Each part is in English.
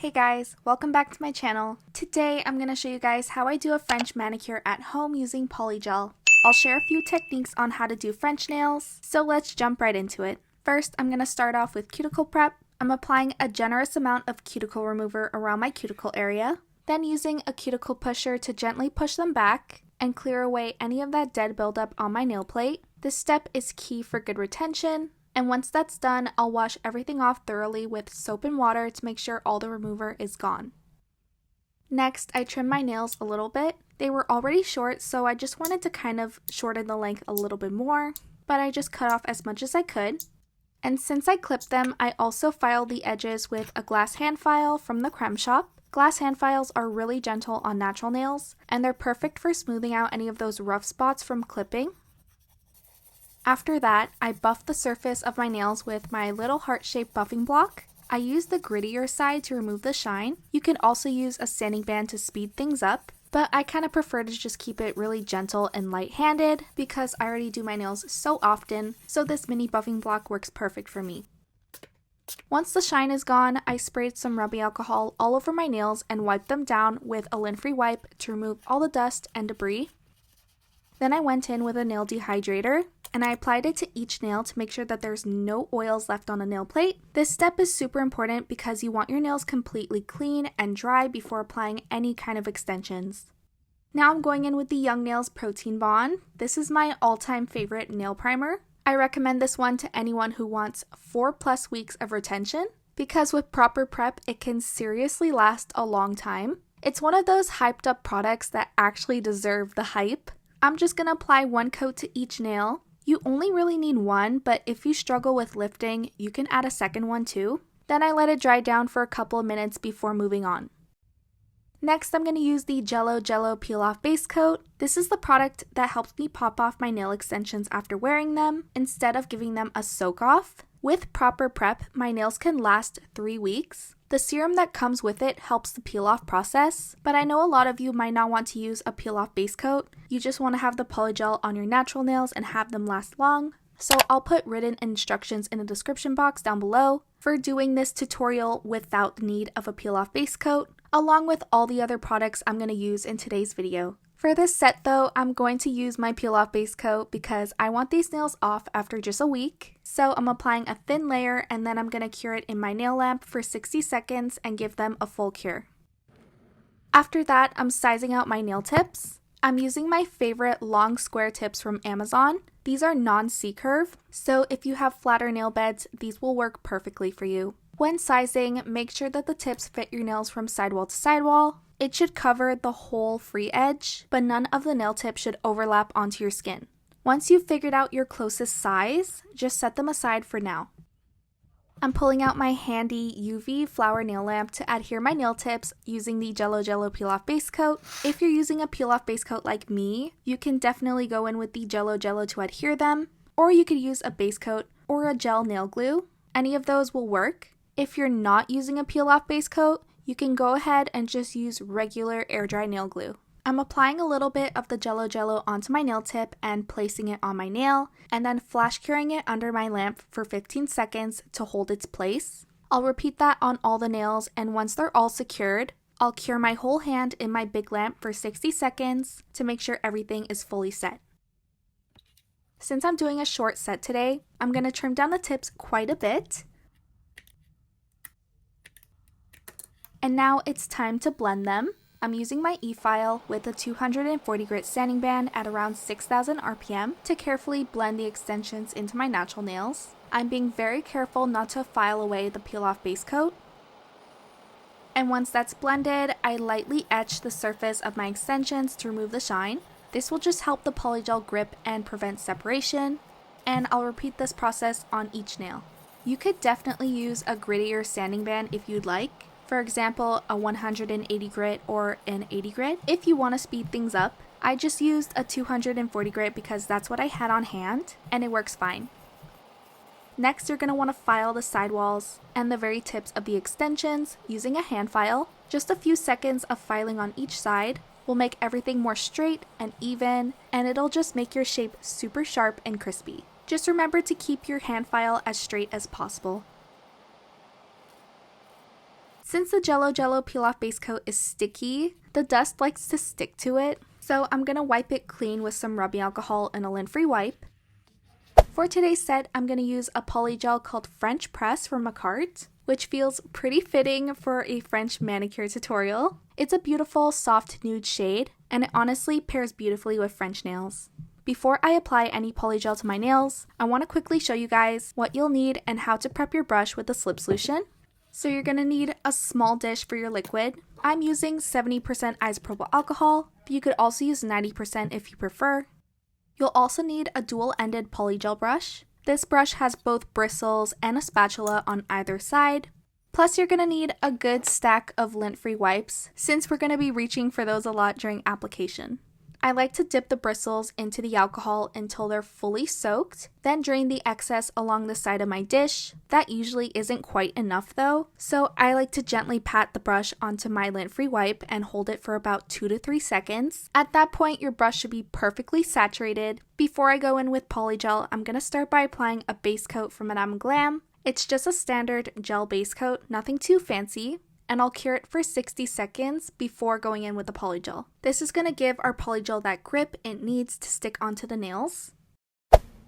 Hey guys, welcome back to my channel. Today I'm going to show you guys how I do a French manicure at home using Polygel. I'll share a few techniques on how to do French nails, so let's jump right into it. First, I'm going to start off with cuticle prep. I'm applying a generous amount of cuticle remover around my cuticle area, then using a cuticle pusher to gently push them back and clear away any of that dead buildup on my nail plate. This step is key for good retention. And once that's done, I'll wash everything off thoroughly with soap and water to make sure all the remover is gone. Next, I trim my nails a little bit. They were already short, so I just wanted to kind of shorten the length a little bit more, but I just cut off as much as I could. And since I clipped them, I also filed the edges with a glass hand file from the Creme Shop. Glass hand files are really gentle on natural nails, and they're perfect for smoothing out any of those rough spots from clipping. After that, I buffed the surface of my nails with my little heart-shaped buffing block. I used the grittier side to remove the shine. You can also use a sanding band to speed things up, but I kind of prefer to just keep it really gentle and light-handed because I already do my nails so often, so this mini buffing block works perfect for me. Once the shine is gone, I sprayed some rubbing alcohol all over my nails and wiped them down with a lint-free wipe to remove all the dust and debris. Then I went in with a nail dehydrator, and I applied it to each nail to make sure that there's no oils left on the nail plate. This step is super important because you want your nails completely clean and dry before applying any kind of extensions. Now I'm going in with the Young Nails Protein Bond. This is my all-time favorite nail primer. I recommend this one to anyone who wants 4+ weeks of retention because with proper prep, it can seriously last a long time. It's one of those hyped up products that actually deserve the hype. I'm just going to apply one coat to each nail. You only really need one, but if you struggle with lifting, you can add a second one too. Then I let it dry down for a couple of minutes before moving on. Next, I'm going to use the Jello Peel Off Base Coat. This is the product that helps me pop off my nail extensions after wearing them, instead of giving them a soak off. With proper prep, my nails can last 3 weeks. The serum that comes with it helps the peel off process, but I know a lot of you might not want to use a peel off base coat. You just want to have the polygel on your natural nails and have them last long. So I'll put written instructions in the description box down below for doing this tutorial without the need of a peel off base coat, along with all the other products I'm going to use in today's video. For this set though, I'm going to use my peel off base coat because I want these nails off after just a week. So I'm applying a thin layer and then I'm going to cure it in my nail lamp for 60 seconds and give them a full cure. After that, I'm sizing out my nail tips. I'm using my favorite long square tips from Amazon. These are non-C-curve, so if you have flatter nail beds, these will work perfectly for you. When sizing, make sure that the tips fit your nails from sidewall to sidewall. It should cover the whole free edge, but none of the nail tips should overlap onto your skin. Once you've figured out your closest size, just set them aside for now. I'm pulling out my handy UV flower nail lamp to adhere my nail tips using the Jello Peel Off Base Coat. If you're using a peel off base coat like me, you can definitely go in with the Jello to adhere them, or you could use a base coat or a gel nail glue. Any of those will work. If you're not using a peel off base coat, you can go ahead and just use regular air dry nail glue. I'm applying a little bit of the Jello onto my nail tip and placing it on my nail, and then flash curing it under my lamp for 15 seconds to hold its place. I'll repeat that on all the nails, and once they're all secured, I'll cure my whole hand in my big lamp for 60 seconds to make sure everything is fully set. Since I'm doing a short set today, I'm going to trim down the tips quite a bit. And now it's time to blend them. I'm using my e-file with a 240 grit sanding band at around 6,000 RPM to carefully blend the extensions into my natural nails. I'm being very careful not to file away the peel off base coat. And once that's blended, I lightly etch the surface of my extensions to remove the shine. This will just help the polygel grip and prevent separation. And I'll repeat this process on each nail. You could definitely use a grittier sanding band if you'd like. For example, a 180 grit or an 80 grit. If you want to speed things up, I just used a 240 grit because that's what I had on hand and it works fine. Next, you're going to want to file the sidewalls and the very tips of the extensions using a hand file. Just a few seconds of filing on each side will make everything more straight and even, and it'll just make your shape super sharp and crispy. Just remember to keep your hand file as straight as possible. Since the Jello Peel Off base coat is sticky, the dust likes to stick to it, so I'm going to wipe it clean with some rubbing alcohol and a lint-free wipe. For today's set, I'm going to use a polygel called French Press from Macart, which feels pretty fitting for a French manicure tutorial. It's a beautiful, soft nude shade, and it honestly pairs beautifully with French nails. Before I apply any polygel to my nails, I want to quickly show you guys what you'll need and how to prep your brush with the slip solution. So you're going to need a small dish for your liquid. I'm using 70% isopropyl alcohol, but you could also use 90% if you prefer. You'll also need a dual-ended polygel brush. This brush has both bristles and a spatula on either side. Plus you're going to need a good stack of lint-free wipes, since we're going to be reaching for those a lot during application. I like to dip the bristles into the alcohol until they're fully soaked, then drain the excess along the side of my dish. That usually isn't quite enough though, so I like to gently pat the brush onto my lint-free wipe and hold it for about 2 to 3 seconds. At that point, your brush should be perfectly saturated. Before I go in with polygel, I'm going to start by applying a base coat from Madame Glam. It's just a standard gel base coat, nothing too fancy. And I'll cure it for 60 seconds before going in with the polygel. This is going to give our polygel that grip it needs to stick onto the nails.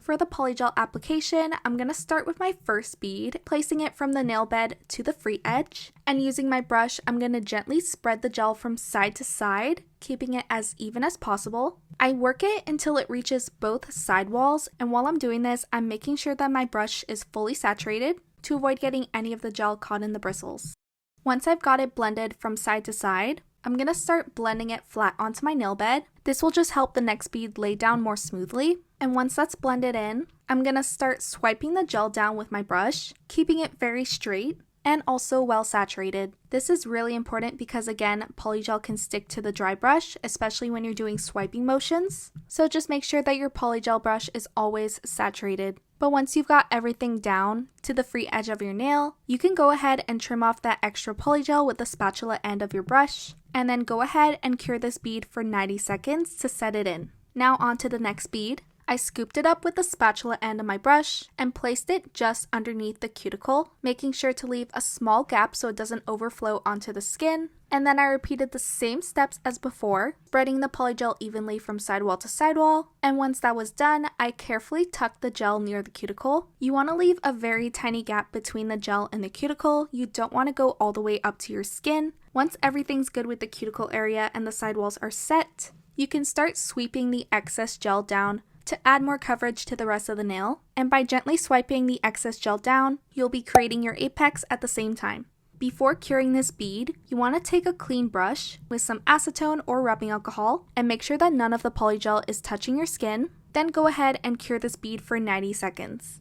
For the polygel application, I'm going to start with my first bead, placing it from the nail bed to the free edge, and using my brush, I'm going to gently spread the gel from side to side, keeping it as even as possible. I work it until it reaches both side walls, and while I'm doing this, I'm making sure that my brush is fully saturated to avoid getting any of the gel caught in the bristles. Once I've got it blended from side to side, I'm going to start blending it flat onto my nail bed. This will just help the next bead lay down more smoothly. And once that's blended in, I'm going to start swiping the gel down with my brush, keeping it very straight and also well saturated. This is really important because again, polygel can stick to the dry brush, especially when you're doing swiping motions. So just make sure that your polygel brush is always saturated. But once you've got everything down to the free edge of your nail, you can go ahead and trim off that extra polygel with the spatula end of your brush, and then go ahead and cure this bead for 90 seconds to set it in. Now on to the next bead. I scooped it up with the spatula end of my brush and placed it just underneath the cuticle, making sure to leave a small gap so it doesn't overflow onto the skin. And then I repeated the same steps as before, spreading the polygel evenly from sidewall to sidewall. And once that was done, I carefully tucked the gel near the cuticle. You want to leave a very tiny gap between the gel and the cuticle. You don't want to go all the way up to your skin. Once everything's good with the cuticle area and the sidewalls are set, you can start sweeping the excess gel down to add more coverage to the rest of the nail. And by gently swiping the excess gel down, you'll be creating your apex at the same time. Before curing this bead, you want to take a clean brush with some acetone or rubbing alcohol and make sure that none of the polygel is touching your skin. Then go ahead and cure this bead for 90 seconds.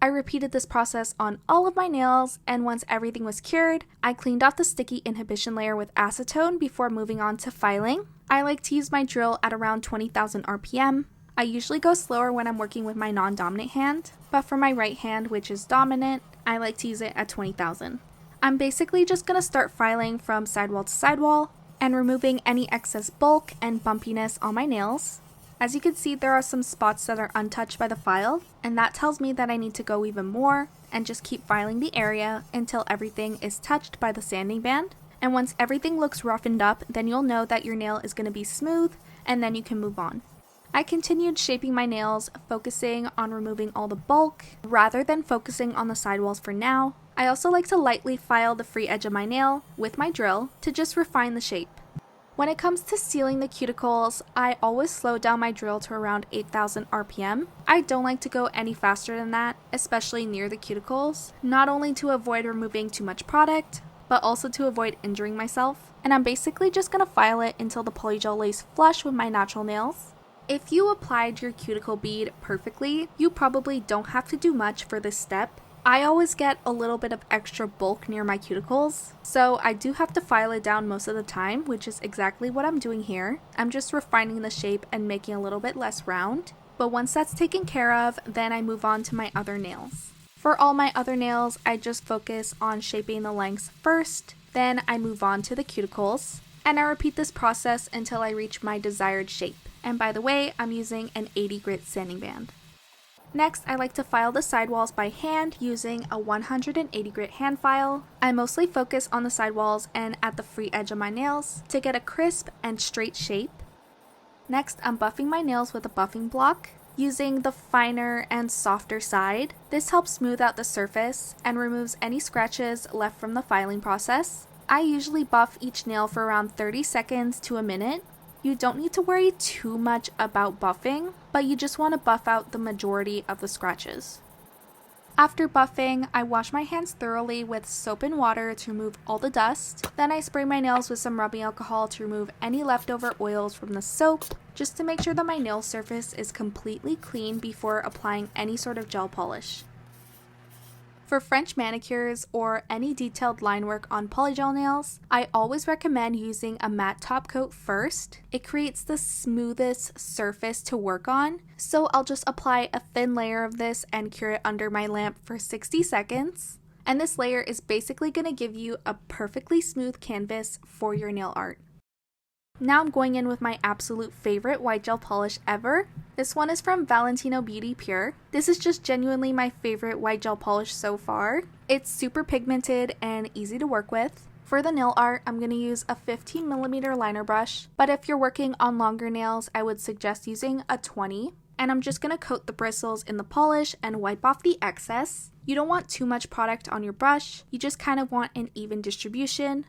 I repeated this process on all of my nails, and once everything was cured, I cleaned off the sticky inhibition layer with acetone before moving on to filing. I like to use my drill at around 20,000 RPM. I usually go slower when I'm working with my non-dominant hand, but for my right hand, which is dominant, I like to use it at 20,000. I'm basically just going to start filing from sidewall to sidewall and removing any excess bulk and bumpiness on my nails. As you can see, there are some spots that are untouched by the file, and that tells me that I need to go even more and just keep filing the area until everything is touched by the sanding band. And once everything looks roughened up, then you'll know that your nail is going to be smooth, and then you can move on. I continued shaping my nails, focusing on removing all the bulk, rather than focusing on the sidewalls for now. I also like to lightly file the free edge of my nail with my drill to just refine the shape. When it comes to sealing the cuticles, I always slow down my drill to around 8,000 RPM. I don't like to go any faster than that, especially near the cuticles, not only to avoid removing too much product, but also to avoid injuring myself. And I'm basically just going to file it until the polygel lays flush with my natural nails. If you applied your cuticle bead perfectly, you probably don't have to do much for this step. I always get a little bit of extra bulk near my cuticles, so I do have to file it down most of the time, which is exactly what I'm doing here. I'm just refining the shape and making a little bit less round. But once that's taken care of, then I move on to my other nails. For all my other nails, I just focus on shaping the lengths first, then I move on to the cuticles, and I repeat this process until I reach my desired shape. And by the way, I'm using an 80 grit sanding band. Next, I like to file the sidewalls by hand using a 180 grit hand file. I mostly focus on the sidewalls and at the free edge of my nails to get a crisp and straight shape. Next, I'm buffing my nails with a buffing block using the finer and softer side. This helps smooth out the surface and removes any scratches left from the filing process. I usually buff each nail for around 30 seconds to a minute. You don't need to worry too much about buffing, but you just want to buff out the majority of the scratches. After buffing, I wash my hands thoroughly with soap and water to remove all the dust. Then I spray my nails with some rubbing alcohol to remove any leftover oils from the soap, just to make sure that my nail surface is completely clean before applying any sort of gel polish. For French manicures or any detailed line work on polygel nails, I always recommend using a matte top coat first. It creates the smoothest surface to work on, so I'll just apply a thin layer of this and cure it under my lamp for 60 seconds. And this layer is basically going to give you a perfectly smooth canvas for your nail art. Now I'm going in with my absolute favorite white gel polish ever. This one is from Valentino Beauty Pure. This is just genuinely my favorite white gel polish so far. It's super pigmented and easy to work with. For the nail art, I'm going to use a 15mm liner brush, but if you're working on longer nails, I would suggest using a 20. And I'm just going to coat the bristles in the polish and wipe off the excess. You don't want too much product on your brush, you just kind of want an even distribution.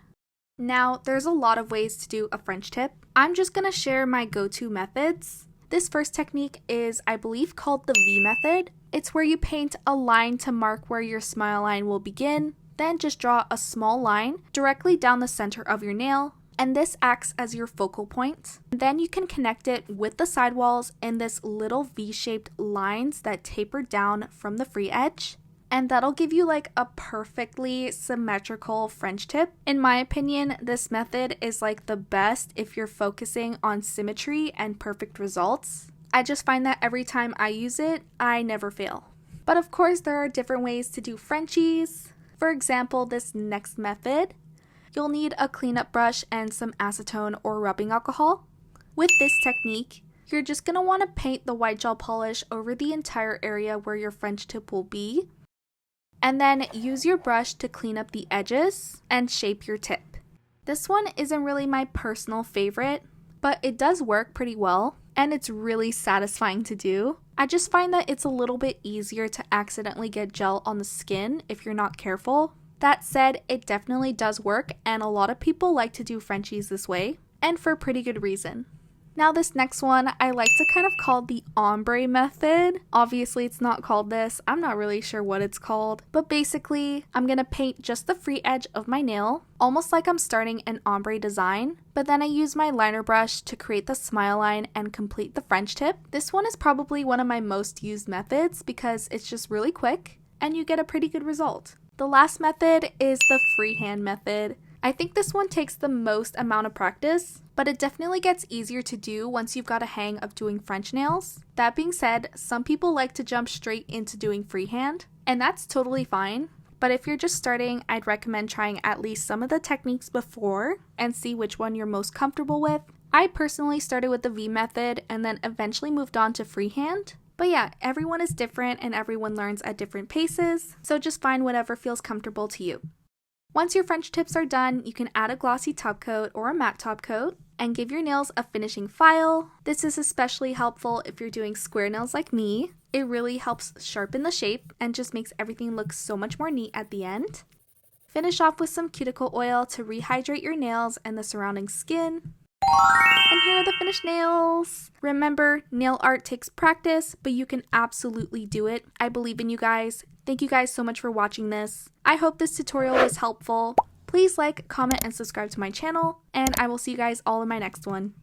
Now, there's a lot of ways to do a French tip. I'm just going to share my go-to methods. This first technique is, I believe, called the V method. It's where you paint a line to mark where your smile line will begin, then just draw a small line directly down the center of your nail, and this acts as your focal point. Then you can connect it with the sidewalls in this little V-shaped lines that taper down from the free edge. And that'll give you like a perfectly symmetrical French tip. In my opinion, this method is like the best if you're focusing on symmetry and perfect results. I just find that every time I use it, I never fail. But of course, there are different ways to do Frenchies. For example, this next method, you'll need a cleanup brush and some acetone or rubbing alcohol. With this technique, you're just going to want to paint the white gel polish over the entire area where your French tip will be. And then use your brush to clean up the edges and shape your tip. This one isn't really my personal favorite, but it does work pretty well and it's really satisfying to do. I just find that it's a little bit easier to accidentally get gel on the skin if you're not careful. That said, it definitely does work and a lot of people like to do Frenchies this way, and for a pretty good reason. Now this next one, I like to kind of call the ombre method. Obviously it's not called this, I'm not really sure what it's called, but basically I'm gonna paint just the free edge of my nail, almost like I'm starting an ombre design, but then I use my liner brush to create the smile line and complete the French tip. This one is probably one of my most used methods because it's just really quick and you get a pretty good result. The last method is the freehand method. I think this one takes the most amount of practice, but it definitely gets easier to do once you've got a hang of doing French nails. That being said, some people like to jump straight into doing freehand, and that's totally fine. But if you're just starting, I'd recommend trying at least some of the techniques before and see which one you're most comfortable with. I personally started with the V method and then eventually moved on to freehand. But yeah, everyone is different and everyone learns at different paces, so just find whatever feels comfortable to you. Once your French tips are done, you can add a glossy top coat or a matte top coat and give your nails a finishing file. This is especially helpful if you're doing square nails like me. It really helps sharpen the shape and just makes everything look so much more neat at the end. Finish off with some cuticle oil to rehydrate your nails and the surrounding skin. And here are the finished nails. Remember, nail art takes practice, but you can absolutely do it. I believe in you guys. Thank you guys so much for watching this. I hope this tutorial was helpful. Please like, comment, and subscribe to my channel, and I will see you guys all in my next one.